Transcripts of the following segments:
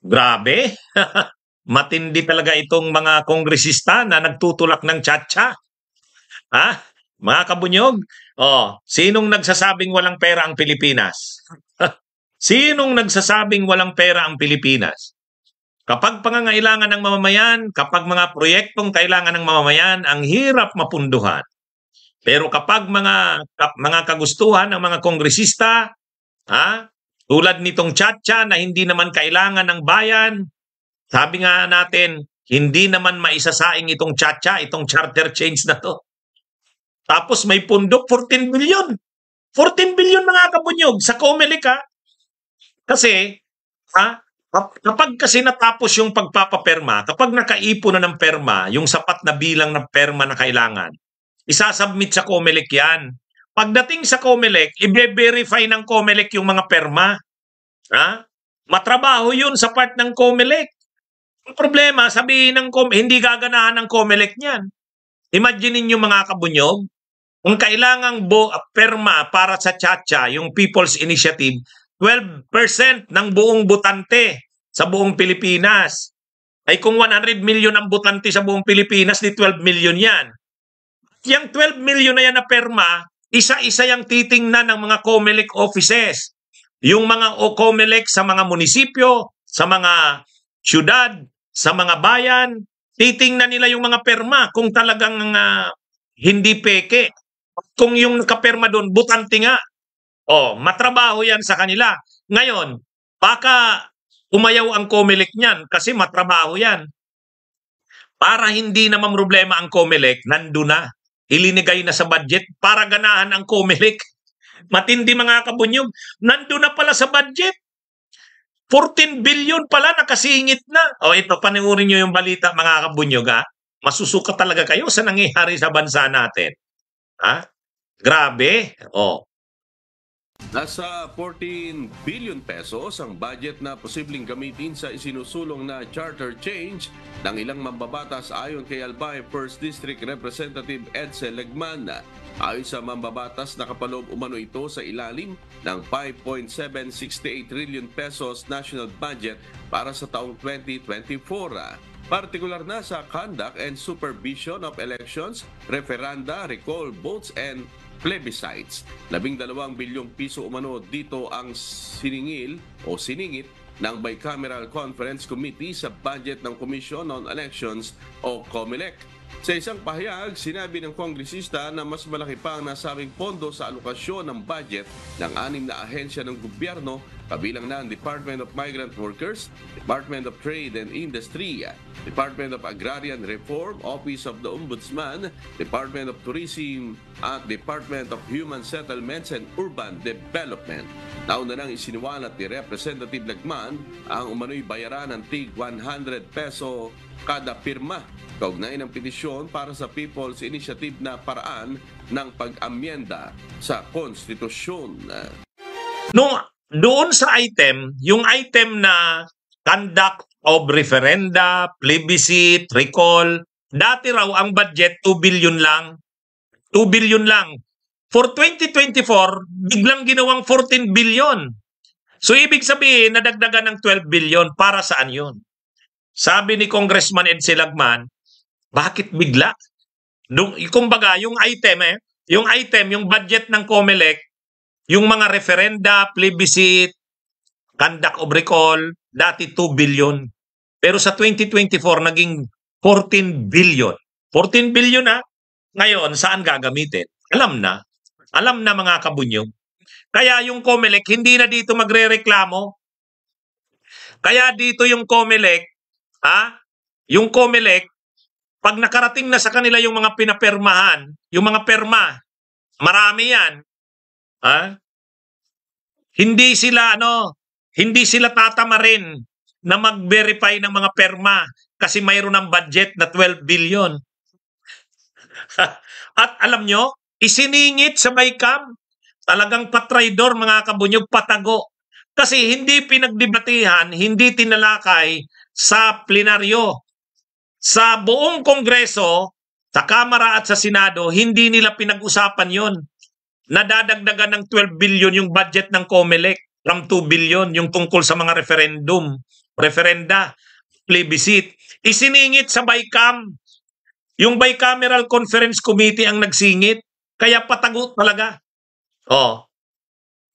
Grabe. Matindi talaga itong mga kongresista na nagtutulak ng tsa-tsa. Ha? Mga kabunyog, sinong nagsasabing walang pera ang Pilipinas? Sinong nagsasabing walang pera ang Pilipinas? Kapag pangangailangan ng mamamayan, kapag mga proyektong kailangan ng mamamayan, ang hirap mapunduhan. Pero kapag mga kagustuhan ng mga kongresista, tulad nitong tsa-tsa na hindi naman kailangan ng bayan, sabi nga natin, hindi naman maisasaing itong tsa-tsa, itong charter change na to. Tapos may pundok 14 billion. 14 billion mga kabunyog sa COMELEC Kasi, kapag kasi natapos yung pagpapaperma, kapag nakaipon na ng perma, yung sapat na bilang ng perma na kailangan, isasubmit sa COMELEC yan. Pagdating sa COMELEC, i-verify ng COMELEC yung mga perma. Matrabaho yun sa part ng COMELEC. Ang problema, sabihin ng hindi gaganahan ng COMELEC niyan. Imagine niyo mga kabunyog, kung kailangang perma para sa tsa-tsa, yung People's Initiative, 12% ng buong botante sa buong Pilipinas. Ay kung 100 million ang botante sa buong Pilipinas, di 12 million yan. Yung 12 million na yan na perma, isa-isa yung titingnan ng mga COMELEC offices. Yung mga COMELEC sa mga munisipyo, sa mga syudad, sa mga bayan, titingnan nila yung mga perma kung talagang hindi peke. Kung yung nakaperma doon, butante nga. Matrabaho yan sa kanila. Ngayon, baka umayaw ang COMELEC niyan kasi matrabaho yan. Para hindi na mamroblema ang COMELEC, nandun na. Ilinigay na sa budget para ganahan ang COMELEC. Matindi mga kabunyog, nandun na pala sa budget. 14 billion pala nakasingit na. Ito, panoorin nyo yung balita mga kabunyog Masusuka talaga kayo sa nangyayari sa bansa natin. Grabe. Nasa 14 billion pesos ang budget na posibleng gamitin sa isinusulong na charter change ng ilang mambabatas ayon kay Albay 1st District Representative Edsel Legman. Ayon sa mambabatas, nakapaloob umano ito sa ilalim ng 5.768 trillion pesos national budget para sa taong 2024. Partikular na sa conduct and supervision of elections, referenda, recall votes, and plebiscites. 12 bilyong piso umano dito ang siningil o siningit ng Bicameral Conference Committee sa budget ng Commission on Elections o COMELEC. Sa isang pahayag, sinabi ng kongresista na mas malaki pa ang nasabing pondo sa alokasyon ng budget ng 6 na ahensya ng gobyerno, kabilang na ang Department of Migrant Workers, Department of Trade and Industry, Department of Agrarian Reform, Office of the Ombudsman, Department of Tourism at Department of Human Settlements and Urban Development. Nauna nang isiniwalat ni Representative Legman ang umano'y bayaran ng tig 100 peso kada pirma kaugnay ng petisyon para sa People's Initiative na paraan ng pag-amyenda sa konstitusyon. Doon sa item, yung item na conduct of referenda, plebiscite, recall, dati raw ang budget 2 billion lang. 2 billion lang. For 2024, biglang ginawang 14 billion. So ibig sabihin, nadagdagan ng 12 billion. Para saan yun? Sabi ni Congressman Edsel Legman, bakit bigla? Kumbaga, yung item, yung budget ng COMELEC, yung mga referenda, plebiscite, conduct of recall, dati 2 billion. Pero sa 2024, naging 14 billion. 14 billion Ngayon, saan gagamitin? Alam na mga kabunyog. Kaya yung COMELEC, hindi na dito magre-reklamo. Kaya dito yung COMELEC, yung COMELEC, pag nakarating na sa kanila yung mga pinapermahan, yung mga perma, marami yan. Hindi sila tatamarin na mag-verify ng mga perma kasi mayroon ng budget na 12 billion. At alam nyo, isiningit sa BICAM, talagang patraidor mga kabunyog, patago. Kasi hindi pinagdebatihan, hindi tinalakay sa plenaryo. Sa buong Kongreso, sa Kamara at sa Senado, hindi nila pinag-usapan yon. Nadadagdagan ng 12 billion yung budget ng COMELEC. from 2 billion yung tungkol sa mga referenda, plebiscite. Isiningit sa BICAM. Yung Bicameral Conference Committee ang nagsingit. Kaya patago talaga. Oh.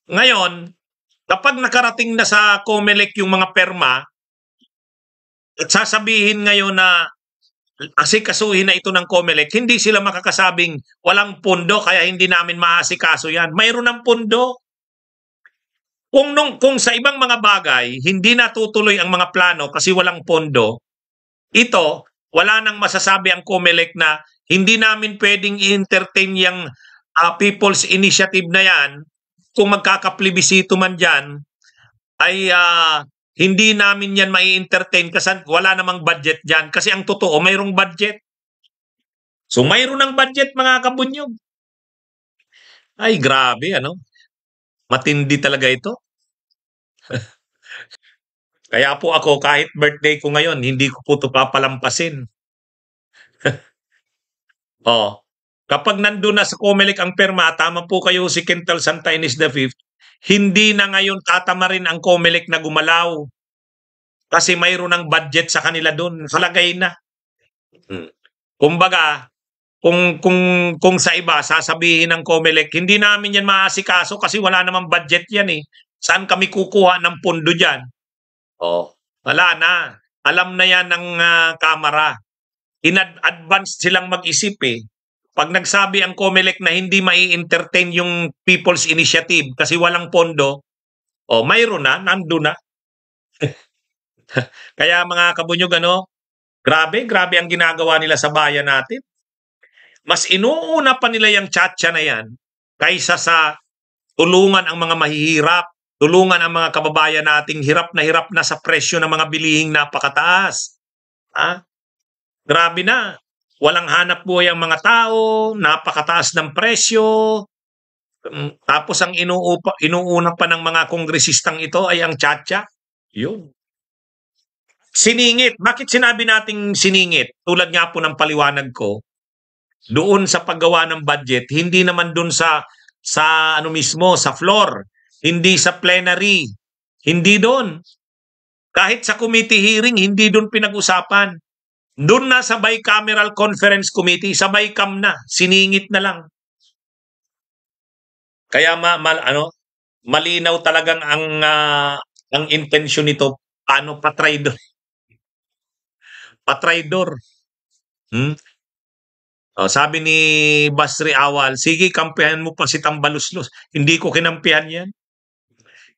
Ngayon, kapag nakarating na sa COMELEC yung mga perma, at sasabihin ngayon na asikasuhin na ito ng COMELEC, hindi sila makakasabing walang pondo kaya hindi namin maasikaso yan. Mayroon ng pondo. Kung sa ibang mga bagay, hindi natutuloy ang mga plano kasi walang pondo, ito, wala nang masasabi ang COMELEC na hindi namin pwedeng i-entertain yung People's Initiative na yan. Kung magkakaplebisito man dyan, ay hindi namin yan mai-entertain kasi wala namang budget dyan. Kasi ang totoo, mayroong budget. So mayroon ng budget mga kabunyog. Ay grabe, ano? Matindi talaga ito. Kaya po ako, kahit birthday ko ngayon, hindi ko po ito papalampasin. Oh, kapag nandun na sa COMELEC ang perma, tama po kayo si Quintal Santianes V, hindi na ngayon tatamarin ang COMELEC na gumalaw. Kasi mayroon ng budget sa kanila doon. Kalagay na. Kumbaga, kung sa iba, sasabihin ng COMELEC, hindi namin yan maasikaso kasi wala namang budget yan eh. Saan kami kukuha ng pondo dyan? Oh, wala na. Alam na yan ng Kamara. In-advance silang mag-isip eh. Pag nagsabi ang COMELEC na hindi mai-entertain yung People's Initiative kasi walang pondo, oh, mayroon na, nandun na. Kaya mga kabunyog, grabe ang ginagawa nila sa bayan natin. Mas inuuna pa nila yung tiyatsa na yan kaysa sa tulungan ang mga mahihirap, tulungan ang mga kababayan nating hirap na sa presyo ng mga bilihing napakataas. Grabe na. Walang hanap buhay ang mga tao, napakataas ng presyo. Tapos ang inuuna pa ng mga kongresistang ito ay ang tiyatsa. Yun. Siningit. Bakit sinabi nating siningit? Tulad nga po ng paliwanag ko, doon sa paggawa ng budget, hindi naman doon sa mismo, sa floor, hindi sa plenary, hindi doon. Kahit sa committee hearing, hindi doon pinag-usapan. Doon na sa Bicameral Conference Committee, sa BICAM na, siningit na lang. Kaya malinaw talagang ang intensyon nito, patraidor. Patraidor. Sabi ni Basri Awal, sige, kampihan mo pa si Tambaluslos. Hindi ko kinampihan yan.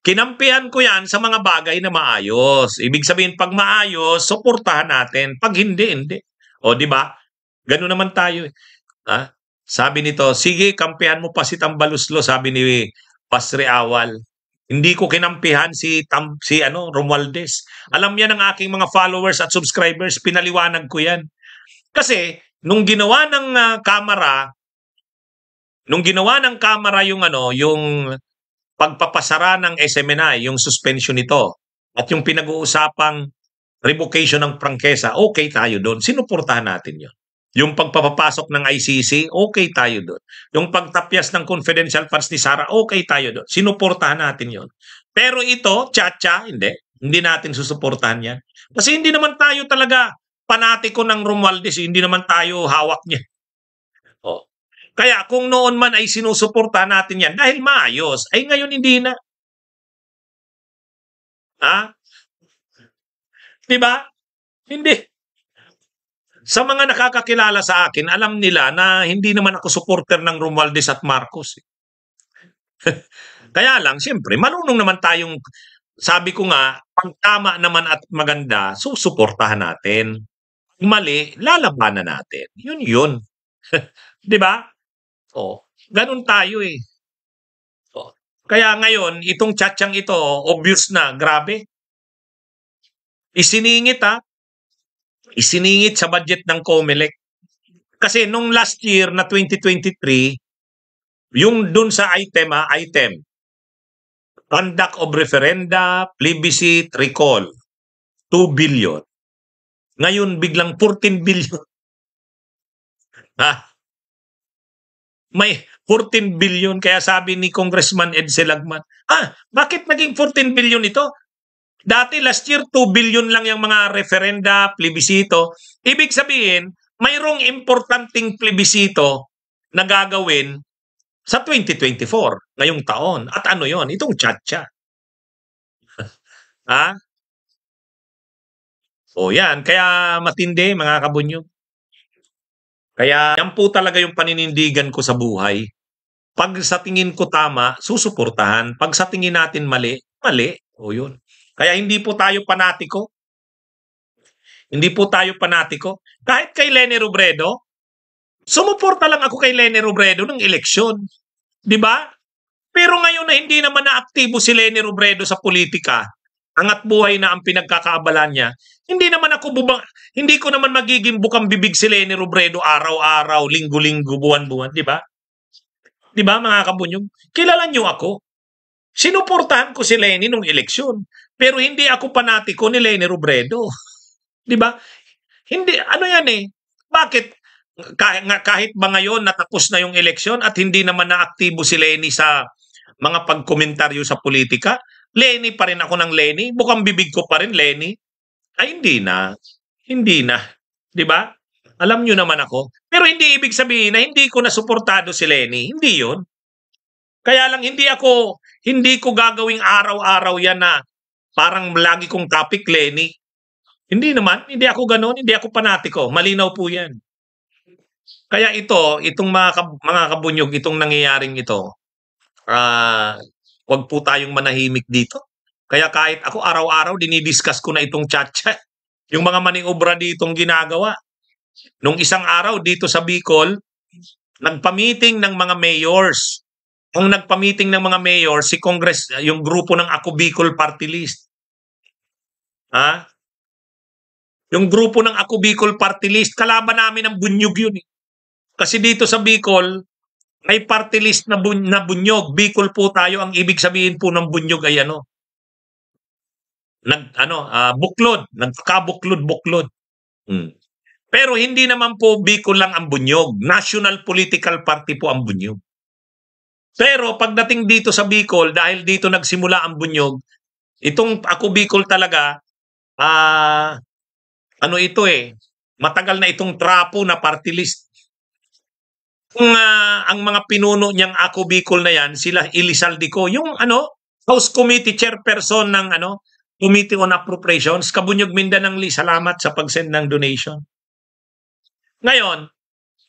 Kinampihan ko yan sa mga bagay na maayos. Ibig sabihin, pag maayos, suportahan natin. Pag hindi, hindi. O, di ba? Ganun naman tayo. Sabi nito, sige, kampihan mo pa si Tambaluslos, sabi ni Basri Awal. Hindi ko kinampihan si Romualdez. Alam yan ng aking mga followers at subscribers, pinaliwanag ko yan. Kasi, nung ginawa ng Kamara yung pagpapasara ng SMNI, yung suspension nito, at yung pinag-uusapang revocation ng prangkesa, okay tayo doon. Sinuportahan natin yun. Yung pagpapapasok ng ICC, okay tayo doon. Yung pagtapyas ng confidential funds ni Sara, okay tayo doon. Sinuportahan natin yun. Pero ito, tiyatsa, hindi natin susuportahan yan. Kasi hindi naman tayo talaga panatiko ng Romualdez, hindi naman tayo hawak niya. Kaya kung noon man ay sinusuportahan natin yan dahil maayos, ay ngayon hindi na. Diba? Hindi. Sa mga nakakakilala sa akin, alam nila na hindi naman ako supporter ng Romualdez at Marcos. Kaya lang, siyempre, marunong naman tayong, sabi ko nga, pag tama naman at maganda, susuportahan natin. Pag mali, lalabanan natin. Yun. Diba? Ganun tayo eh. Kaya ngayon, itong tsatsang ito, obvious na, grabe. Isiningit sa budget ng COMELEC. Kasi nung last year na 2023, yung dun sa item, conduct of referenda, plebiscite, recall, 2 billion. Ngayon, biglang 14 billion. 14 billion. Kaya sabi ni Congressman Edsel Lagman, bakit naging 14 billion ito? Dati last year 2 billion lang yung mga referenda, plebisito. Ibig sabihin, mayroong importanteng plebisito na gagawin sa 2024, ngayong taon. At ano yon? Itong Chacha. Ha? O yan, kaya matindi mga kabunyog. Kaya yan po talaga yung paninindigan ko sa buhay. Pag sa tingin ko tama, susuportahan. Pag sa tingin natin mali, mali. O yun. Kaya hindi po tayo panatiko. Hindi po tayo panatiko. Kahit kay Leni Robredo, sumuporta lang ako kay Leni Robredo ng eleksyon. Di ba? Pero ngayon na hindi naman naaktibo si Leni Robredo sa politika, angat buhay na ang pinagkakaabalan niya, hindi ko naman magiging bukang bibig si Leni Robredo araw-araw, linggo-linggo, buwan-buwan, di ba? Di ba mga kabunyog? Kilala niyo ako. Sinuportahan ko si Leni nung eleksyon. Pero hindi ako panatiko ni Leni Robredo. Di ba? Hindi, ano yan eh. Bakit? Kahit ba ngayon natapos na yung eleksyon at hindi naman naaktibo si Leni sa mga pagkomentaryo sa politika, Leni pa rin ako ng Leni. Bukang bibig ko pa rin, Leni. Ay, hindi na. Hindi na. Di ba? Alam nyo naman ako. Pero hindi ibig sabihin na hindi ko nasuportado si Leni. Hindi yun. Kaya lang hindi ko gagawing araw-araw yan na parang lagi kong topic, Leni. Hindi naman. Hindi ako ganon. Hindi ako panatiko. Malinaw po yan. Kaya itong mga kabunyog, itong nangyayaring ito, wag po tayong manahimik dito. Kaya kahit ako araw-araw, dinidiscuss ko na itong Chacha. Yung mga maniobra ditong ginagawa. Nung isang araw dito sa Bicol, nagpa-meeting ng mga mayors. Ang nagpa-meeting ng mga mayors, si Congress, yung grupo ng Ako Bicol Party List. Yung grupo ng Ako Bicol Party List, kalaban namin ng bunyog yun eh. Kasi dito sa Bicol, may party list na bunyog. Bicol po tayo, ang ibig sabihin po ng bunyog ay buklod. Nagkakabuklod-buklod. Pero hindi naman po Bicol lang ang bunyog. National Political Party po ang bunyog. Pero pagdating dito sa Bicol, dahil dito nagsimula ang bunyog, itong Ako Bicol talaga, matagal na itong trapo na party list. Kung ang mga pinuno niyang Ako Bicol na yan, sila Elizalde-Co, yung House Committee Chairperson ng Committee on Appropriations, Kabunyog Mindanangli, salamat sa pag-send ng donation. Ngayon,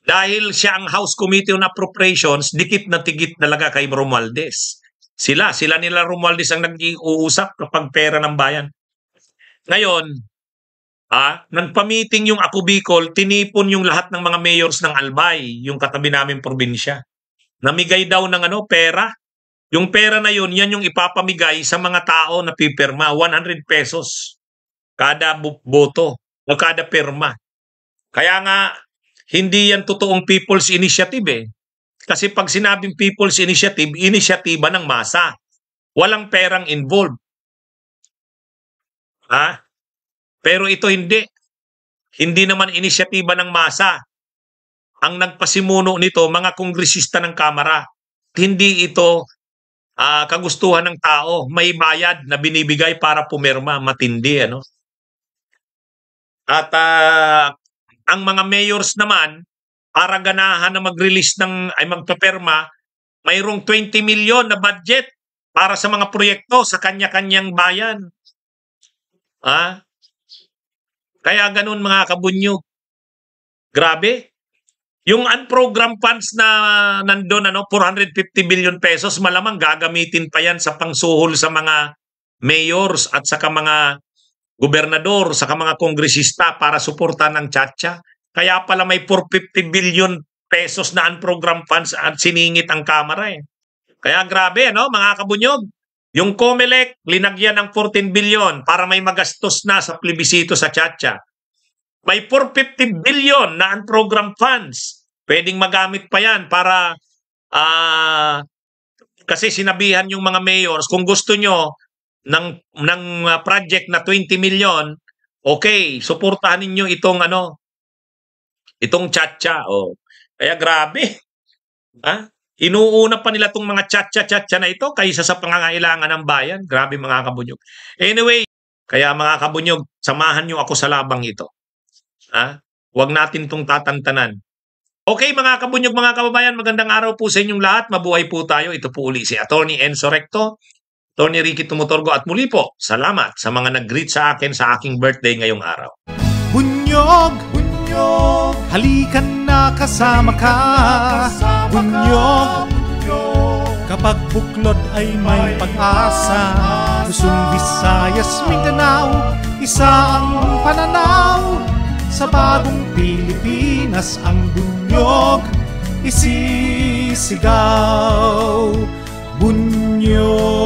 dahil siya ang House Committee on Appropriations, dikit na tigit talaga kay Romualdez. Sila nila Romualdez ang nag-iusap kapag pera ng bayan. Ngayon, nagpa-meeting yung Ako Bicol, tinipon yung lahat ng mga mayors ng Albay, yung katabi naming probinsya. Namigay daw ng pera. Yung pera na yun, yan yung ipapamigay sa mga tao na pipirma. 100 pesos kada boto o kada pirma. Kaya nga, hindi yan totoong People's Initiative eh. Kasi pag sinabing People's Initiative, inisyatiba ng masa. Walang perang involved. Pero ito hindi. Hindi naman inisyatiba ng masa. Ang nagpasimuno nito, mga kongresista ng Kamara. Hindi ito kagustuhan ng tao. May bayad na binibigay para pumirma. Matindi, At ang mga mayors naman, para ganahan na mag-release magpapirma, mayroong 20 million na budget para sa mga proyekto sa kanya-kanyang bayan. Kaya ganun mga kabunyog. Grabe. Yung unprogrammed funds na nandun, 450 billion pesos, malamang gagamitin pa yan sa pangsuhol sa mga mayors at saka mga gobernador, saka mga kongresista para suportahan ng Chacha. Kaya pala may 450 billion pesos na unprogrammed funds at siningit ang Kamara eh. Kaya grabe, mga kabunyog. Yung COMELEC, linagyan ng 14 billion para may magastos na sa plebisito sa Chacha. May 450 billion na unprogrammed funds. Pwedeng magamit pa yan para kasi sinabihan yung mga mayors, kung gusto nyo ng project na 20 million, okay, suportahan ninyo itong Chacha. Kaya grabe. Inuuna pa nila itong mga chatcha na ito kaysa sa pangangailangan ng bayan. Grabe mga kabunyog. Anyway, kaya mga kabunyog, samahan nyo ako sa labang ito. Huwag natin itong tatantanan. Okay mga kabunyog, mga kababayan, magandang araw po sa inyong lahat. Mabuhay po tayo. Ito po uli si Atty. Enzo Recto, Atty. Ricky Tumutorgo, at muli po, salamat sa mga nag-greet sa akin sa aking birthday ngayong araw. Bunyog, bunyog, halikan na kasama ka. Bunyog, kapag buklod ay may pag-asa. Luzon, Visayas, Mindanao, isa ang pananaw. Sa bagong Pilipinas ang bunyog isisigaw. Bunyog.